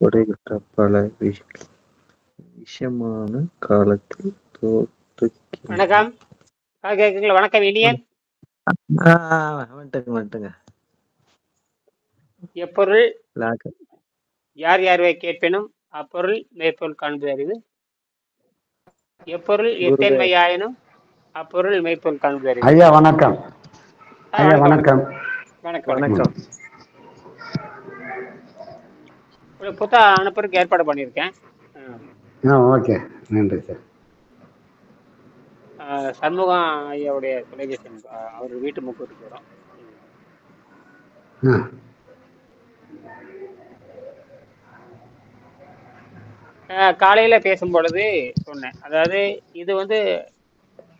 குறைகின்ற பல விஷமான காலத்தில் தோற்றுகின்ற. வணக்கம். கேக்குங்களா? வணக்கம் இனியன். வந்துட்டுங்க. எப்பொருள் யார் யார்வை கேட்பெனும் அப்பொருள் மெய்ப்பொருள் காண்பது அறிவு. எப்பொருள் எத்தன்மையாயினும் அப்பொருள் மெய்ப்பொருள் காண்பது அறிவு. ஐயா வணக்கம். ஐயா வணக்கம். வணக்கம். ஒரு புத்தகம் அனுப்புறதுக்கு ஏற்பாடு பண்ணியிருக்கேன். ஓகே, நன்றி சார். சண்முகம் ஐயாவுடைய தொலைபேசி அவர் வீட்டு முக்கூட்டு போகிறோம். காலையில் பேசும் பொழுது சொன்னேன், அதாவது இது வந்து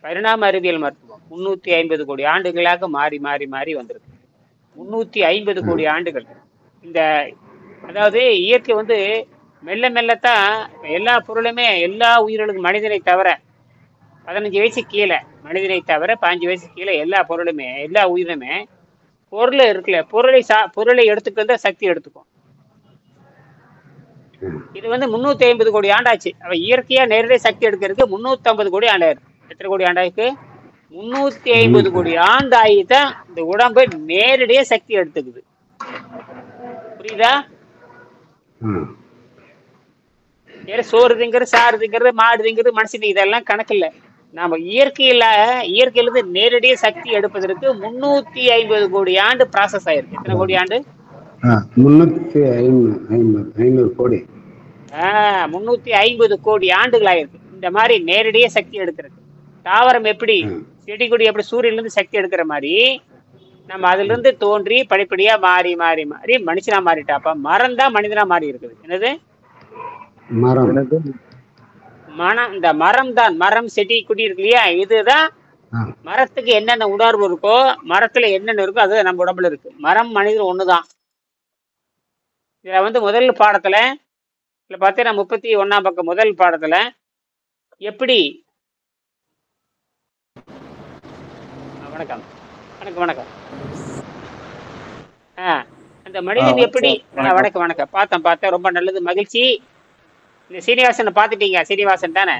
பரிணாம அறிவியல் மருத்துவம் 350 கோடி ஆண்டுகளாக மாறி மாறி மாறி வந்திருக்கு. 350 கோடி ஆண்டுகள். இந்த அதாவது இயற்கை வந்து மெல்ல மெல்லத்தான் எல்லா பொருளுமே, எல்லா உயிர்களுக்கும் மனிதனை தவிர 15 வயசு கீழே, மனிதனை தவிர 15 வயசு கீழே எல்லா பொருளுமே, எல்லா உயிரினுமே பொருள் இருக்குல்ல, பொருளை எடுத்துட்டு வந்தா சக்தி எடுத்துக்கும். இது வந்து 350 கோடி ஆண்டாச்சு. அவ இயற்கையா நேரடியாக சக்தி எடுக்கிறதுக்கு 350 கோடி ஆண்டாயிருக்கு. எத்தனை கோடி ஆண்டாயிருக்கு? 350 கோடி ஆண்டாயி தான் இந்த உடம்பு நேரடியா சக்தி எடுத்துக்குது. புரியுதா? சோறு திங்கிறது, சாறு திங்கிறது, மாடு திங்கிறது, மனுஷன் இதெல்லாம் கணக்கு இல்லை. நாம இயற்கையிலிருந்து நேரடியா சக்தி எடுப்பதற்கு 350 கோடி ஆண்டு ப்ராசஸ் ஆயிருக்கு. எத்தனை கோடி ஆண்டு? 350 கோடி. 350 கோடி ஆண்டுகள் ஆயிருக்கு இந்த மாதிரி நேரடியா சக்தி எடுக்கிறது. தாவரம் எப்படி, செடி கொடி எப்படி சூரியன்ல இருந்து சக்தி எடுக்கிற மாதிரி நம்ம அதுல இருந்து தோன்றி படிப்படியா மாறி மாறி மாறி மனுஷனா மாறிட்டாப்பா. மரம் தான் மனிதனா மாறி இருக்குது. என்னது? மரம். இந்த மரம் தான், மரம் செடி கொடி இருக்கு இல்லையா, இதுதான் மரத்துக்கு என்னென்ன உணர்வு இருக்கோ, மரத்துல என்னென்ன இருக்கோ அது நம்ம உடம்புல இருக்கு. மரம் மனிதன் ஒண்ணுதான். இதுல வந்து முதல் பாடத்துல பார்த்தீங்கன்னா 31ஆம் பக்கம் முதல் பாடத்துல எப்படி வணக்கம் வணக்கம் வணக்கம் அந்த மனிதன் எப்படி வணக்கம் வணக்கம் பார்த்தேன். ரொம்ப நல்லது, மகிழ்ச்சி. இந்த சீனிவாசனை பார்த்துட்டீங்க? சீனிவாசன் தானே?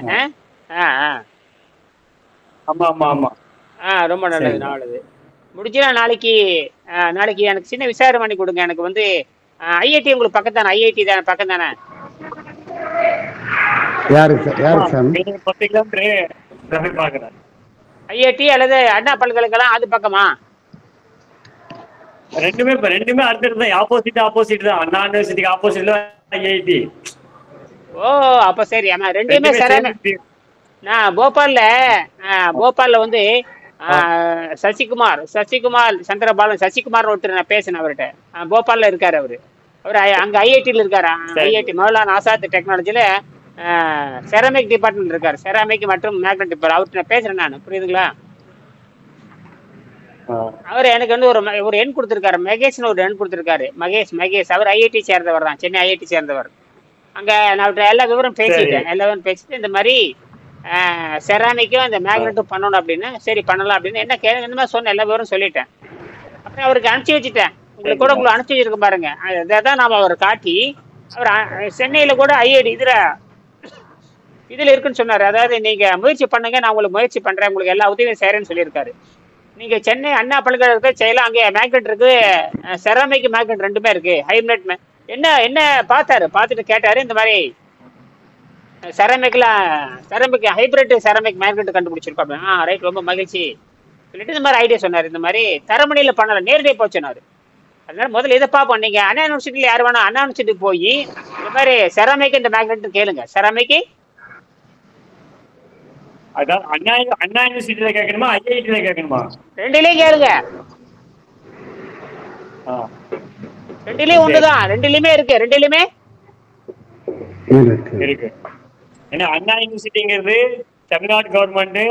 ரொம்ப நல்லது, நல்லது. முடிச்சுனா நாளைக்கு எனக்கு சின்ன விசாரணை பண்ணி கொடுங்க. எனக்கு வந்து ஐஐடி உங்களுக்கு பக்கம் தானே? ஐஐடி தானே, பக்கம் தானே? ஐஐடி அல்லது அண்ணா பல்கலைக்கழகம் அது பக்கமா? ரெண்டுமே அடுத்தது தான், ஆப்போசிட் தான். அண்ணா யூனிவர்சிட்டிக்கு ஆப்போசிட்ல ஐஐடி. ஓ, அப்ப சரி. ஆமா, ரெண்டுமே சரி. நான் போபால்ல வந்து சசிகுமார் சந்திரபாலன் சசிகுமார் ஒருத்தர் நான் பேசினேன் அவர்கிட்ட. போபால்ல இருக்காரு அவரு அங்க ஐஐடியில் இருக்காரு. ஐஐடி மௌலானா ஆசாத் டெக்னாலஜில செராமிக் டிபார்ட்மெண்ட் இருக்காரு. செராமிக் மற்றும் மேக்னெட் டிபார்ட்மெண்ட். அவர்கிட்ட நான் பேசுறேன் நான். புரியுதுங்களா? அவர் எனக்கு வந்து ஒரு எண் கொடுத்துருக்காரு. மகேஷ்னு ஒரு எண் கொடுத்துருக்காரு. மகேஷ் அவர் ஐஐடி சேர்ந்தவர் தான், சென்னை ஐஐடி சேர்ந்தவர். அங்க நான் எல்லா விவரம் பேசிட்டு இந்த மாதிரி செராமிக்கும் அந்த மேக்னெட்டும் பண்ணணும் அப்படின்னு. சரி பண்ணலாம் அப்படின்னு என்ன கேளுங்க, இந்த மாதிரி சொன்ன எல்லா விவரம் சொல்லிட்டேன். அப்புறம் அவருக்கு அனுப்பிச்சி வச்சுட்டேன். உங்களுக்கு அனுப்பிச்சி வச்சிருக்க பாருங்க. இதான் நாம அவர் காட்டி அவர் சென்னையில கூட ஐஐடி இதுல இருக்குன்னு சொன்னாரு. அதாவது நீங்க முயற்சி பண்ணுங்க, நான் உங்களுக்கு முயற்சி பண்றேன், உங்களுக்கு எல்லா உதவியும் செய்யறேன்னு சொல்லியிருக்காரு. நீங்க சென்னை அண்ணா பல்கலைக்கழகத்தை செய்யலாம். அங்கே மேக்னெட் இருக்கு, செராமிக் மேக்னெட் ரெண்டுமே இருக்கு. ஹைப்ரிட் என்ன பார்த்துட்டு கேட்டாரு, இந்த மாதிரி செராமிக் ஹைப்ரிட் செராமிக் மேக்னெட் கண்டுபிடிச்சிருக்கோம். ரைட், ரொம்ப மகிழ்ச்சி சொல்லிட்டு இந்த மாதிரி ஐடியா சொன்னார். இந்த மாதிரி தரமணியில பண்ணல, நேரடியாக போச்சுனாரு. அதனால முதல்ல இதை பார்ப்போம். நீங்க அண்ணா யூனிவர்சிட்டியில யார் வேணும், அண்ணா யூனிவர்சிட்டிக்கு போய் இந்த மாதிரி செராமிக் இந்த மேக்னெட் கேளுங்க. செராமிக் அண்ணா யூனிவர்சிட்டியில கேட்கணுமா, ஐஐடியில கேட்கணுமா? ரெண்டுலயும் கேளுங்க. ரெண்டுலயும் ஒண்ணுதான், ரெண்டுலயுமே இருக்கு. ரெண்டுலயுமே இருக்கு. ஏன்னா அண்ணா யூனிவர்சிட்டிங்கிறது தமிழ்நாடு கவர்மெண்ட்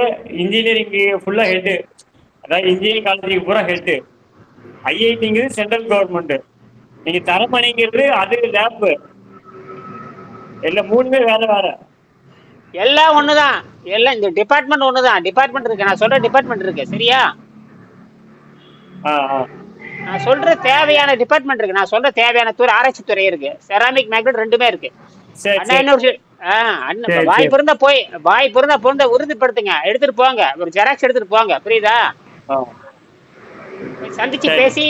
இன்ஜினியரிங் ஃபுல்லா ஹெட், அதாவது இன்ஜினியரிங் காலேஜுக்கு பூரா ஹெட். ஐஐடிங்கிறது central government. நீங்க தரமணிங்கிறது அது லேப். எல்லாம் மூணுமே வேற. எல்லாம் ஒண்ணுதான். எல்லாம் இந்த டிபார்ட்மெண்ட் ஒண்ணுதான். டிபார்ட்மெண்ட் இருக்கு, நான் சொல்ற டிபார்ட்மெண்ட் இருக்கு. சரியா? நான் சொல்ற தேவையான டிபார்ட்மெண்ட் இருக்கு, நான் சொல்ற தேவையான துறை ஆராய்ச்சி துறை இருக்கு. செராமிக் மேக்னெட் ரெண்டுமே இருக்கு. சரி அண்ணா சரி யூனிவர்சிட்டி சரி வாய்ப்பு சரி இருந்தா போய் வாய்ப்பு இருந்தா பொருந்த உறுதிப்படுத்துங்க, எடுத்துட்டு போங்க, ஒரு ஜெராக்ஸ் எடுத்துட்டு போங்க, புரியுதா? ஆ போய் சந்திச்சு சரி பேசி,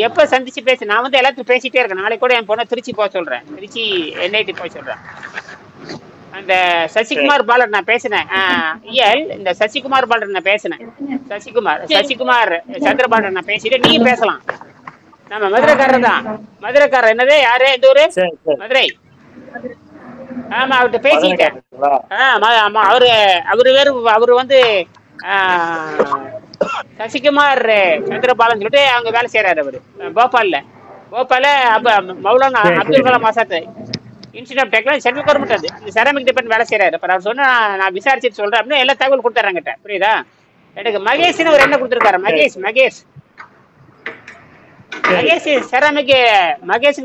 எப்ப சந்திச்சு பேசி, நான் வந்து எல்லாத்தையும் பேசிட்டே இருக்கேன். நாளைக்கு கூட என் பொண்ணை திருச்சி போக சொல்றேன், திருச்சி என்ஐடி போக சொல்றேன். அந்த சரி சசிகுமார் பாலர் நான் பேசினேன். இந்த சசிகுமார் பாலர் நான் பேசினேன். சசிகுமார் சந்திரபாலர் நான் பேசிட்டு நீயும் பேசலாம். நம்ம மதுரைக்காரர் தான். மதுரைக்காரர் என்னது யாரு, எந்த ஊரு? சரி சரி மதுரை. ஆமா, அவர்கிட்ட மதுரை பேசிட்டேன். காட்டுங்களா? ஆமா, அவரு வேறு, அவரு வந்து சசிகுமார் சந்திரபாலன் சொல்லிட்டு அவங்க வேலை செய்யறாரு. அவரு போபால்ல அப்ப மௌலானா சரி அப்துல் சரி Kalam Azad institute of technology central government, அது இந்த செராமிக் டிபார்ட்மெண்ட் வேலை செய்யறாரு. அப்ப நான் சொன்னா நான் விசாரிச்சுட்டு சொல்றேன் அப்படின்னு எல்லா தகவல் கொடுத்துறாங்கிட்ட, புரியுதா? எனக்கு மகேஷ்னு ஒரு என்ன கொடுத்துருக்காரு, சரி மகேஷ் சரி மகேஷ்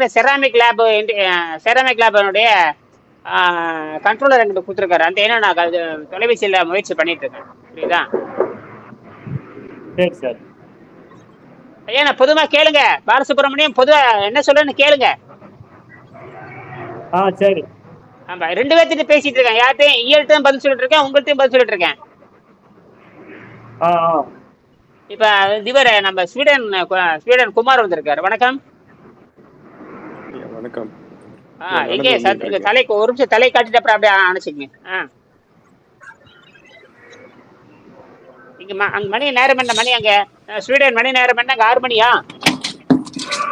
செராமிக் லேபனுடைய கண்ட்ரோலர் என்கிட்ட கொடுத்துருக்காரு. அந்த என்ன நான் தொலைபேசியில் முயற்சி பண்ணிட்டு இருக்கேன், புரியுதா? சரி சரி ஐயா நான் பொதுவா கேளுங்க, பாலசுப்ரமணியம் பொதுவா என்ன சொல்றேன்னு கேளுங்க. சரி ஆமா, 2 பேர்த்திட்ட பேசிட்டு இருக்கேன். யார்ட்டையும் இயல்கிட்டையும் பதில் சொல்லிட்டு இருக்கேன், உங்கள்கிட்டையும் பதில் சொல்லிட்டு இருக்கேன். ஆ இப்ப இவர் நம்ம ஸ்வீடன் குமார் வந்திருக்காரு. வணக்கம். வணக்கம். எங்கே இங்க தலைக்கு ஒரு நிமிஷம் தலை காட்டிட்டு அப்புறம் அப்படியே அணைச்சிங்க. இங்க அங்க மணி நேரம் என்ன, மணி அங்க ஸ்வீடன் மணி நேரம் என்ன, அங்க 6 மணியா?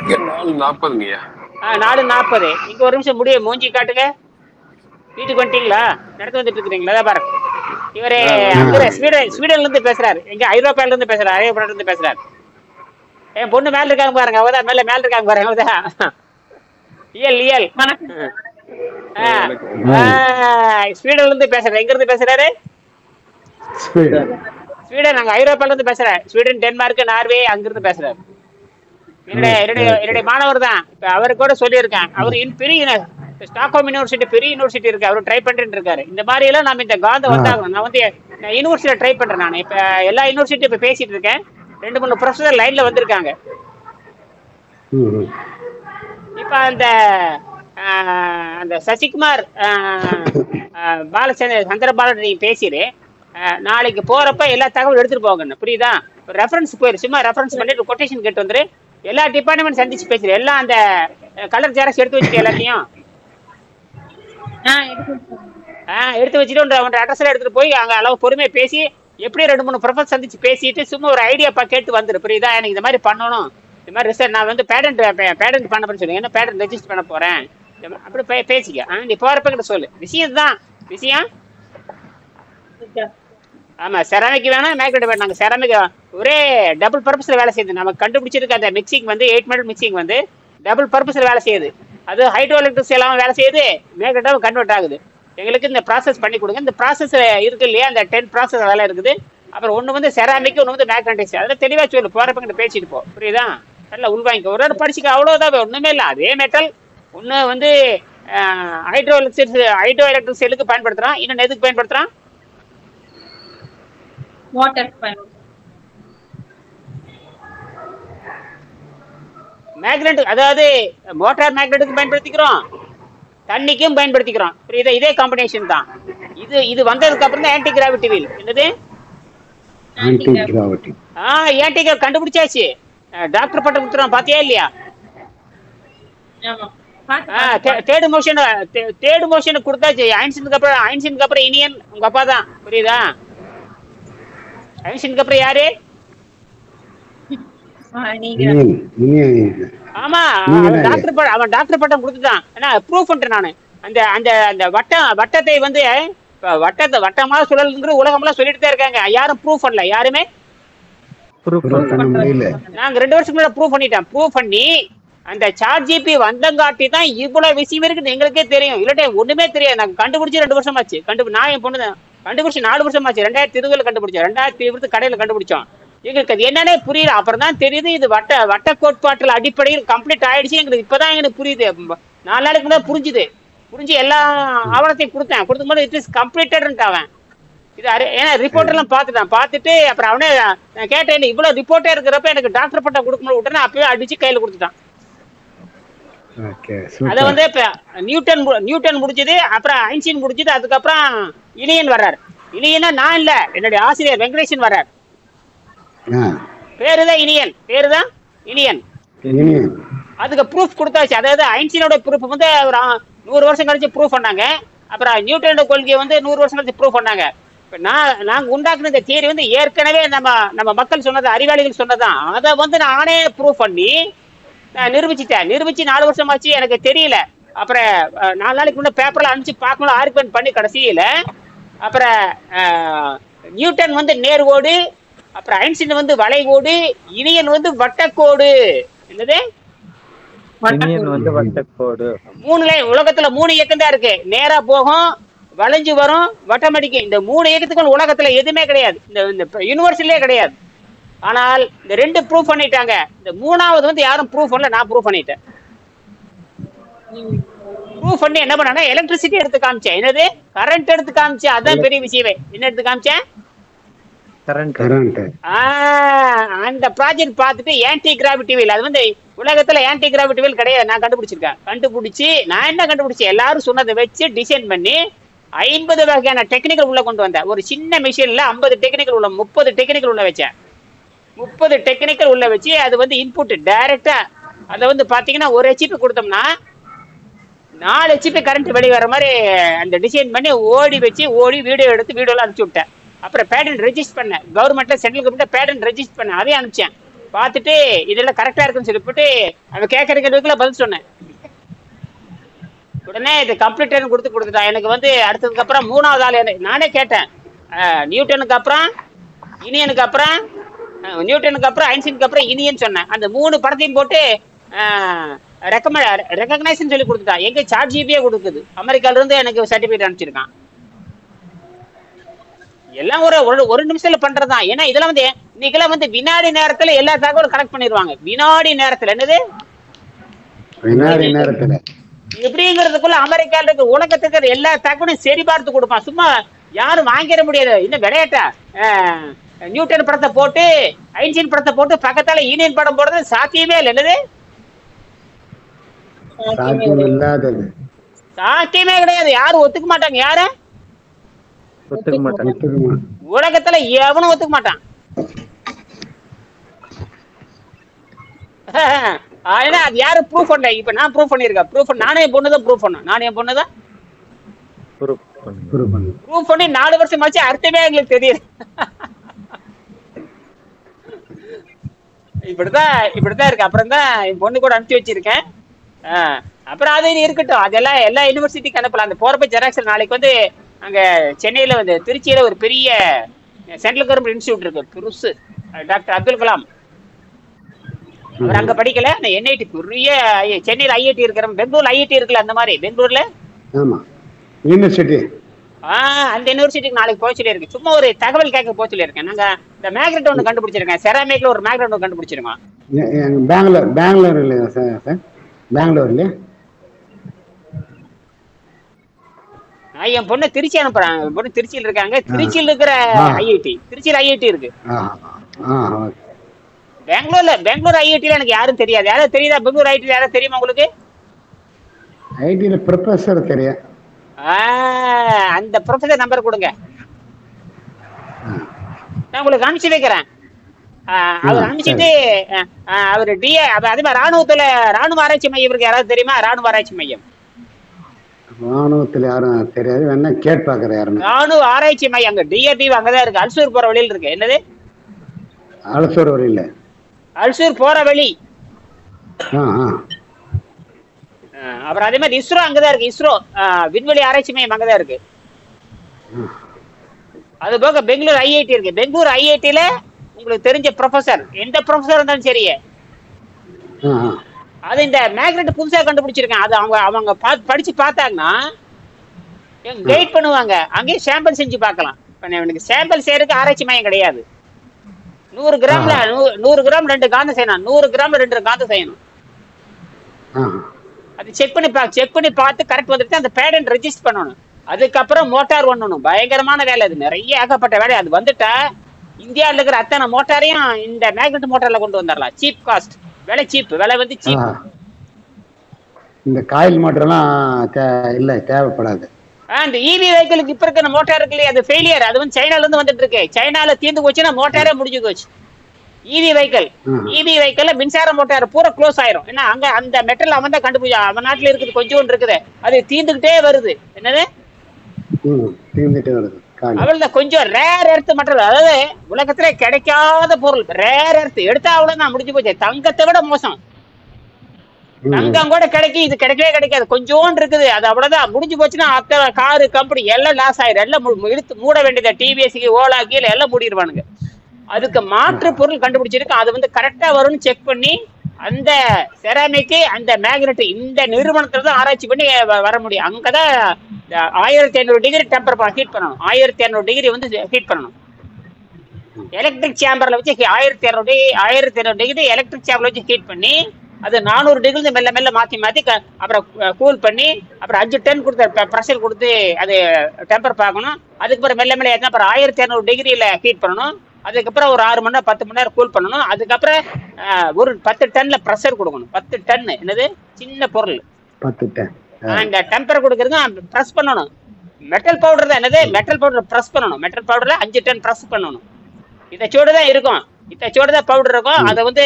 4:40. 4:40. இங்க ஒரு நிமிஷம் முடிய மூஞ்சி காட்டுங்க. வீட்டுக்கு வந்துட்டீங்களா? நடந்து வந்துட்டு இருக்கிறீங்களா? பாரு, இவரு அங்க ஸ்வீடன்ல இருந்து பேசுறாரு. எங்க ஐரோப்பால இருந்து பேசுறாரு, ஐரோப்பால இருந்து பேசுறாரு. என் பொண்ணு மேல இருக்காங்க பாருங்க, அவதான் மேல இருக்காங்க பாருங்க, அவதான் இயல். ஸ்வீடன்ல இருந்து பேசுறாரு. எங்க இருந்து பேசுறாரு? ஸ்வீடன், அங்க ஐரோப்பால இருந்து பேசுறாரு. ஸ்வீடன், டென்மார்க், நார்வே, அங்கிருந்து பேசுறாரு. என்னுடைய மாணவர் தான். இப்ப அவரு கூட சொல்லியிருக்கேன். அவரு பெரிய ஸ்டாக்ஹோம் யூனிவர்சிட்டி, பெரிய யூனிவர்சிட்டி இருக்கு, அவரு ட்ரை பண்ணிட்டு இருக்காரு. இந்த மாதிரி எல்லாம் நம்ம இந்த காந்தம் வந்தாகணும். நான் யூனிவர்சிட்டியில ட்ரை பண்றேன். நான் இப்ப எல்லா யூனிவர்சிட்டி இப்ப பேசிட்டு இருக்கேன். 2-3 ப்ரொஃபஸர் லைன்ல வந்திருக்காங்க. இப்ப அந்த சசிகுமார் சந்திரபாலன் நீங்க பேசிடு. நாளைக்கு போறப்ப எல்லா தகவல் எடுத்துட்டு போங்க, புரியுதா? ரெஃபரன்ஸ் போயிரு, சும்மா ரெஃபரன்ஸ் பண்ணிட்டு கொட்டேஷன் கேட்டு வந்துரு. எல்லா டிபார்ட்மெண்ட் சந்திச்சு பேசுறேன். எல்லாம் அந்த கலர் ஜெராக்ஸ் எடுத்து வச்சுட்டு எல்லாத்தையும் எடுத்து வச்சுட்டு ஒன்றரை அட்ரஸ்ல எடுத்துட்டு போய் அங்க அளவு பொறுமையா பேசி எப்படி 2-3 ப்ரொஃபஸர் சந்திச்சு பேசிட்டு சும்மா ஒரு ஐடியா கேட்டு வந்துரு, புரியுதா? எனக்கு இந்த மாதிரி பண்ணணும், இந்த மாதிரி ரிசர்ச் நான் வந்து பேடன்ட் பண்ண போறேன்னு சொல்லுங்க, என்ன பேடன்ட் ரெஜிஸ்டர் பண்ண போறேன், அப்படி பேசிக்க. நீ போறப்ப கிட்ட சொல்லு. விஷயம் ஆமா, செராமிக் வேணாம், மேக்னெட் வேணும். நாங்கள் செராமிக் ஒரே டபுள் பர்பஸில் வேலை செய்யுது. நம்ம கண்டுபிடிச்சிருக்க அந்த மிக்சிங் வந்து 8 மெட்டல் மிக்சிங் வந்து டபுள் பர்பஸில் வேலை செய்யுது. அது ஹைட்ரோ எலக்ட்ரிக்ஸ் எல்லாம் வேலை செய்யுது, மேக்னெட்டாக கன்வெர்ட் ஆகுது. எங்களுக்கு இந்த ப்ராசஸ் பண்ணி கொடுங்க. இந்த ப்ராசஸ் இருக்கு இல்லையா, அந்த 10 ப்ராசஸ் அதெல்லாம் இருக்குது. அப்புறம் ஒன்று வந்து செராமிக், ஒன்று வந்து மேக்னெட்டிக்ஸ். அதெல்லாம் தெளிவாக சொல்லு, போகிறப்ப கிட்ட பேசிட்டு போ, புரியுதா? நல்லா உள்வாங்கிக்க, ஒரு படிச்சுக்க, அவ்வளோதான், ஒன்றுமே இல்லை. அதே மெட்டல் ஒன்று வந்து ஹைட்ரோ எலக்ட்ரிக் செல்லுக்கு பயன்படுத்துகிறான், இன்னொன்று எதுக்கு பயன்படுத்துகிறான்? மேக்னெட், அதாவது மோட்டார் மேக்னெட்டுக்கு பயன்படுத்திக்கிறோம், தண்ணிக்கும் பயன்படுத்திக்கிறோம், புரியுதா? இதே காம்பினேஷன் தான். இது வந்ததுக்கு அப்புறம் தான் ஆன்டி கிராவிட்டி வீல். என்னது ஆன்டி கிராவிட்டி? ஆன்டி கண்டுபிடிச்சாச்சு. டாக்டர் பட்டம் கொடுத்துறோம், பாத்தியா இல்லையா? தேர்ட் மோஷன் கொடுத்தாச்சு. ஐன்ஸ்டீனுக்கு அப்புறம் இனியன் உங்க அப்பா தான், புரியுதா? ஐன்ஸ்டீனுக்கு அப்புறம் யாரு? ஆமா, அவன் டாக்டர் பட்டம் கொடுத்துட்டான். ப்ரூஃப் பண்றேன் நானு. அந்த வட்டத்தை வந்து வட்டமா சுழல்ங்கிற உலகம்லாம் சொல்லிட்டு தான் இருக்காங்க. யாரும் ப்ரூஃப் பண்ணல, யாருமே நாங்க 2 வருஷம் முன்னாடி ப்ரூஃப் பண்ணிட்டேன். ப்ரூஃப் பண்ணி அந்த சாட் ஜிபி வந்தங்காட்டி தான் இவ்வளவு விஷயம் இருக்குன்னு எங்களுக்கே தெரியும். இல்லாட்டே ஒண்ணுமே தெரியாது. நாங்க கண்டுபிடிச்சு 2 வருஷம் ஆச்சு. நான் என் பொண்ணு கண்டுபிடிச்சு 4 வருஷம் ஆச்சு. 2020 கண்டுபிடிச்சோம், 2020 கடையில கண்டுபிடிச்சோம். எங்களுக்கு அது என்னன்னே புரியல. அப்புறம் தான் தெரியுது இது வட்ட கோட்பாட்டுல அடிப்படையில் கம்ப்ளீட் ஆயிடுச்சு. எங்களுக்கு இப்பதான் எனக்கு புரியுது. 4 நாளைக்கு தான் புரிஞ்சு எல்லா ஆவணத்தையும் கொடுத்தேன். கொடுக்கும் போது இட் இஸ் கம்ப்ளீட்டட் அவன். இது ஏன்னா ரிப்போர்ட் எல்லாம் பார்த்துட்டு அப்புறம் அவனே நான் கேட்டேன், இவ்வளவு ரிப்போர்ட்டே இருக்கிறப்ப எனக்கு டாக்டர் பட்டம் கொடுக்கணும் விட்டுனா அப்பவே அடிச்சு கையில கொடுத்துட்டான். அத வந்து இப்ப நியூட்டன் முடிச்சது, அப்புறம் ஐன்ஸ்டீன் முடிச்சது, அதுக்கப்புறம் இனியன் வர்றாரு. இனியனா நான் இல்ல, என்னுடைய ஆசிரியர் வெங்கடேசன் வர்றாரு. பேருதான் இனியன். அதுக்கு ப்ரூஃப் கொடுத்தாச்சு. அதாவது ஐன்ஸ்டீனோட ப்ரூஃப் வந்து ஒரு 100 வருஷம் கழிச்சு ப்ரூஃப் பண்ணாங்க. அப்புறம் நியூட்டனோட கொள்கையை வந்து 100 வருஷம் கழிச்சு ப்ரூஃப் பண்ணாங்க. நாங்க உண்டாக்குன இந்த தியரி வந்து ஏற்கனவே நம்ம மக்கள் சொன்னது, அறிவாளிகள் சொன்னதான். அதை வந்து நானே ப்ரூஃப் பண்ணி நான் நிரூபிச்சு 4 வருஷம் ஆச்சு, எனக்கு தெரியல. அப்புறம் 4 நாளைக்கு முன்னாடி பேப்பர்ல அனுப்பிச்சு பார்க்கணும், ஆர்குமெண்ட் பண்ணி கடைசியில அப்புறம் நியூட்டன் வந்து நேர்கோடு, அப்புறம் ஐன்ஸ்டீன் வந்து வளைகோடு, இனியன் வந்து வட்டக்கோடு. என்னது வட்டக்கோடு? 3 லைன். உலகத்துல 3 இயக்கம் தான் இருக்கு. நேரா போகும், வளைஞ்சு வரும், வட்டமடிக்கு. இந்த 3 இயக்கத்துக்கு உலகத்துல எதுவுமே கிடையாது, இந்த யூனிவர்சிட்டிலே கிடையாது. ஆனால் இந்த 2 ப்ரூஃப் பண்ணிட்டாங்க. இந்த 3வது வந்து யாரும் ப்ரூஃப் பண்ணல, நான் ப்ரூஃப் பண்ணிட்டேன். ப்ரூஃப் பண்ணி என்ன பண்ணா, எலக்ட்ரிசிட்டி எடுத்து காமிச்சேன். என்னது கரண்ட் எடுத்து காமிச்சேன். அதான் பெரிய விஷயமே. என்ன எடுத்து காமிச்சேன்? அந்த ப்ராஜெக்ட் பார்த்துட்டு ஆன்டி கிராவிட்டி வீல், அது வந்து உலகத்துல ஆன்டி கிராவிட்டி வீல் கிடையாது, நான் கண்டுபிடிச்சு நான் என்ன கண்டுபிடிச்சேன், எல்லாரும் சொன்னதை வச்சு டிசைன் பண்ணி 50 வகையான டெக்னிக்கல் உள்ள கொண்டு வந்தேன். ஒரு சின்ன மிஷின்ல 50 டெக்னிக்கல் உள்ள 30 டெக்னிக்கல் உள்ள வச்சேன். 30 டெக்னிக்கல் உள்ள வச்சு அது வந்து இன்புட் டைரக்டா அதை வந்து பாத்தீங்கன்னா ஒரு ஹெச்பி கொடுத்தோம்னா 4 ஹெச்பி கரண்ட் வெளியே வர மாதிரி அந்த டிசைன் பண்ணி ஓடி வீடியோ எடுத்து வீடியோல அனுப்பிச்சு விட்டேன். அப்புறம் பேட்டன்ட் ரெஜிஸ்டர் பண்ணேன். கவர்மெண்ட்ல சென்ட்ரல் கவர்மெண்ட்ல பேட்டன்ட் ரெஜிஸ்டர் பண்ணேன். அதையும் அனுப்பிச்சேன். பார்த்துட்டு இதெல்லாம் கரெக்டா இருக்குன்னு சொல்லிவிட்டு அவன் கேட்கற கேள்விக்குள்ள பதில் சொன்னேன். உடனே இது கம்ப்ளீட்டர் கொடுத்துட்டான். எனக்கு வந்து அடுத்ததுக்கு அப்புறம் 3வது ஆள் நானே கேட்டேன். நியூட்டனுக்கு அப்புறம் இனியனுக்கு அப்புறம் ஐன்ஸ்டீனுக்கு அப்புறம் இனியன் சொன்னேன். அந்த 3 படத்தையும் போட்டு ரெக்கக்னைஸ் சொல்லி கொடுத்துட்டான். எங்க சாட் ஜிபியே கொடுக்குது. அமெரிக்கால இருந்து எனக்கு சர்டிபிகேட் அனுப்பிச்சிருக்கான். எல்லாம் ஒரு நிமிஷத்துல பண்றதுதான். ஏன்னா இதெல்லாம் வந்து இன்னைக்கெல்லாம் வந்து வினாடி நேரத்துல எல்லா தகவலும் கலெக்ட் பண்ணிடுவாங்க. வினாடி நேரத்துல. என்னது வினாடி நேரத்துல எப்படிங்கிறதுக்குள்ள அமெரிக்கால இருக்க உலகத்துக்கு எல்லா தகவலும் சரி பார்த்து கொடுப்பான். சும்மா யாரும் வாங்கிட முடியாது. இன்னும் விளையாட்டா நியூட்டன் படத்தை போட்டு ஐன்ஸ்டீன் படத்தை போட்டு பக்கத்தால யூனியன் படம் போடுறது சாத்தியமே இல்லை. என்னது சாத்தியமே கிடையாது. யாரும் ஒத்துக்க மாட்டாங்க. யாரு ஒத்துக்க மாட்டாங்க. உலகத்துல எவனும் ஒத்துக்க மாட்டான். அது யாரும் ப்ரூஃப் பண்ணல. இப்ப நான் ப்ரூஃப் பண்ணிருக்கேன். நானே என் பொண்ணுதான் ப்ரூஃப் பண்ணி 4 வருஷம் ஆச்சு. அர்த்தமே எங்களுக்கு தெரியுது. இப்படித்தான் இருக்கு. அப்புறம் தான் என் பொண்ணு கூட அனுப்பிச்சு வச்சிருக்கேன். அப்புறம் அது இருக்கட்டும். அதெல்லாம் எல்லா யூனிவர்சிட்டிக்கு அனுப்பலாம். அந்த போறப்ப ஜெராக்ஸ் நாளைக்கு வந்து அங்க சென்னையில வந்து திருச்சியில ஒரு பெரிய சென்ட்ரல் கவர்மெண்ட் இன்ஸ்டியூட் இருக்கு, பெருசு. டாக்டர் அப்துல் கலாம் அவர் அங்க படிக்கல. என்ஐடி பெரிய சென்னையில ஐஐடி இருக்கிற, பெங்களூர்ல ஐஐடி இருக்குல்ல, அந்த மாதிரி பெங்களூர்ல யூனிவர்சிட்டி. அந்த யூனிவர்சிட்டிக்கு நாளைக்கு போக சொல்லி இருக்கு. சும்மா ஒரு தகவல் கேட்க போக சொல்லி இருக்கேன். நாங்க இந்த மேக்னெட் ஒன்று கண்டுபிடிச்சிருக்கேன். செராமிக்ல ஒரு மேக்னெட் ஒன்று கண்டுபிடிச்சிருக்கோம். பெங்களூர் இல்லையா சார்? பெங்களூர்ல என் பொண்ணு திருச்சி அனுப்புறேன். என் பொண்ணு திருச்சியில் இருக்காங்க. திருச்சியில் இருக்கிற ஐஐடி, திருச்சியில் ஐஐடி இருக்கு. பெங்களூர் ஐஐடில எனக்கு யாரும் தெரியாது. யாரும் தெரியுதா? பெங்களூர் ஐஐடில யாரும் தெரியுமா உங்களுக்கு? ஐஐடில ப்ரொஃபசர் தெரியும். அந்த ப்ரொஃபசர் நம்பர் கொடுங்க, நான் உங்களுக்கு அனுப்பிச்சு வைக்கிறேன். அவர் அனுப்பிச்சிட்டு அவர் டிஏ அதே மாதிரி ராணுவ ஆராய்ச்சி மையம் இருக்கு. யாராவது தெரியுமா? ராணுவ ஆராய்ச்சி மையம். ராணுவத்துல யாரும் தெரியாது, வேணா கேட்டு பாக்குற. யாருன்னு ராணுவ ஆராய்ச்சி மையம் அங்க டிஆர்டி அங்கதான் இருக்கு. அல்சூர் போற வழியில் இருக்கு. என்னது அல்சூர் வழியில? அல்சூர் போற வழி. அப்புறம் அதே மாதிரி இஸ்ரோ அங்கதான் இருக்கு. இஸ்ரோ விண்வெளி ஆராய்ச்சி மையம் அங்கதான் இருக்கு. அது போக பெங்களூர் ஐஐடி இருக்கு. பெங்களூர் ஐஐடில உங்களுக்கு தெரிஞ்ச ப்ரொஃபசர், எந்த ப்ரொஃபசர் இருந்தாலும் சரி, அது இந்த மேக்னெட் புதுசா கண்டுபிடிச்சிருக்கேன். அது அவங்க படிச்சு பார்த்தாங்கன்னா கைட் பண்ணுவாங்க. அங்கேயே சாம்பிள் செஞ்சு பார்க்கலாம். எனக்கு சாம்பிள் செய்யறதுக்கு ஆராய்ச்சி மையம் கிடையாது. 100 கிராம்ல 2 காந்தம் செய்யணும். 100 கிராம்ல 2 காந்தம் செய்யணும். அது செக் பண்ணி பார்த்து கரெக்ட் வந்துட்டு அந்த பேட்டன்ட் ரெஜிஸ்டர் பண்ணணும். அதுக்கப்புறம் மோட்டார் பண்ணணும். பயங்கரமான வேலை அது, நிறைய ஏகப்பட்ட வேலை. அது வந்துட்டா இந்தியாவில் இருக்கிற அத்தனை மோட்டாரையும் இந்த மேக்னெட் மோட்டார்ல கொண்டு வந்துடலாம். சீப் காஸ்ட், விலை சீப், விலை வந்து சீப். இந்த காயில் மோட்டர்லாம் இல்ல தேவைப்படாது. இந்த இவி வெஹிக்கிளுக்கு இப்ப இருக்கிற மோட்டார் இருக்கு இல்லையா, அது ஃபெயிலியர். அது வந்து சைனால இருந்து வந்துட்டு இருக்கு. சைனால தீர்ந்து போச்சுன்னா மோட்டாரே முடிஞ்சு போச்சு. இவி வெஹிக்கிள் மின்சார மோட்டார் பூரா க்ளோஸ் ஆயிரும். ஏன்னா அங்க அந்த மெட்டல் அவன் தான் கண்டுபிடிச்சா. அவன் நாட்டுல இருக்குது கொஞ்சம் இருக்குது, அது தீர்ந்துகிட்டே வருது. என்னது தீர்ந்துட்டே வருது. அவ்வளவுதான். கொஞ்சம் ரேர் எர்த் மெட்டல், அதாவது உலகத்துல கிடைக்காத பொருள் ரேர் எர்த் எடுத்தா அவ்வளவுதான், முடிஞ்சு போச்சு. தங்கத்தை விட மோசம். தங்கம் கூட கிடைக்கும், இது கிடைக்கவே கிடைக்காது. கொஞ்சோண்டு இருக்குது, அது அவ்வளவுதான், முடிஞ்சு போச்சுன்னா அத்தனை காரு கம்பெனி எல்லாம் லாஸ் ஆயிரும். எல்லாம் இழுத்து மூட வேண்டியதா. டிவிஎஸ்க்கு ஓலா கீழே எல்லாம் மூடிடுவானுங்க. அதுக்கு மாற்று பொருள் கண்டுபிடிச்சிருக்கு. அது வந்து கரெக்டா வரும்னு செக் பண்ணி அந்த செராமிக்கு அந்த மேக்னெட் இந்த நிறுவனத்துல தான் ஆராய்ச்சி பண்ணி வர முடியும். அங்கதான் 1500 டிகிரி டெம்பர் ஹீட் பண்ணணும். 1500 டிகிரி வந்து ஹீட் பண்ணணும். எலக்ட்ரிக் சேம்பர்ல வச்சு 1500 டிகிரி எலக்ட்ரிக் சேம்பர்ல வச்சு ஹீட் பண்ணி அது 400 டிகிரி மெல்ல மெல்ல மாத்தி மாத்தி அப்புறம் கூல் பண்ணி அப்புறம் 5 டன் கொடுத்து ப்ரெஷர் கொடுத்து அது டெம்பர் பார்க்கணும். அதுக்கப்புறம் மெல்ல மெல்ல ஏற்றினா அப்புறம் 1500 டிகிரியில ஹீட் பண்ணணும். அதுக்கப்புறம் ஒரு 6 மணி நேரம் 10 மணி நேரம் கூல் பண்ணணும். அதுக்கப்புறம் ஒரு 10 டன்ல ப்ரெஷர் கொடுக்கணும். 10 டன் என்னது சின்ன பொருள். 10 டன் அந்த டெம்பர் கொடுக்கறது ப்ரெஸ் பண்ணணும். மெட்டல் பவுடர் தான் என்னது, மெட்டல் பவுடர் ப்ரெஸ் பண்ணணும். மெட்டல் பவுடர்ல 5 டன் ப்ரெஸ் பண்ணணும். இதை சோடு தான் இருக்கும், இதை சோடு தான் பவுடர் இருக்கும். அதை வந்து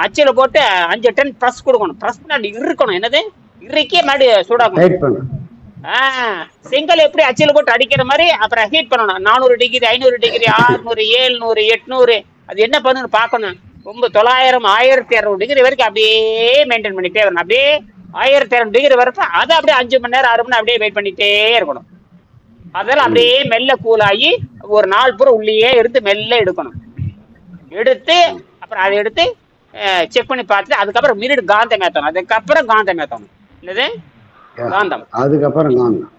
அச்சில போட்டு 5 டன் ப்ரெஸ் கொடுக்கணும். ப்ரெஸ் பண்ணி இருக்கணும். என்னது இறுக்கி மறுபடியும் சூடாக்கணும். செங்கல் எப்படி அச்சில போட்டு அடிக்கிற மாதிரி அப்புறம் ஹீட் பண்ணணும். 400 டிகிரி 500 டிகிரி 600 700 800 அது என்ன பண்ணணும்னு பார்க்கணும். ரொம்ப 900 1200 டிகிரி வரைக்கும் அப்படியே மெயின்டைன் பண்ணிட்டே வரணும். அப்படியே 1200 டிகிரி வரைக்கும் அதை அப்படியே 5 மணி நேரம் 6 மணி நேரம் அப்படியே வெயிட் பண்ணிட்டே இருக்கணும். அதெல்லாம் அப்படியே மெல்ல கூலாகி ஒரு நாள் பூரா உள்ளேயே இருந்து மெல்ல எடுக்கணும். எடுத்து அப்புறம் அதை எடுத்து செக் பண்ணி பார்த்துட்டு அதுக்கப்புறம் மினிட் காந்தம் ஏற்றணும். அதுக்கப்புறம் காந்தம் ஏற்றணும். என்னது காந்தம், அதுக்கப்புறம் காந்தம்.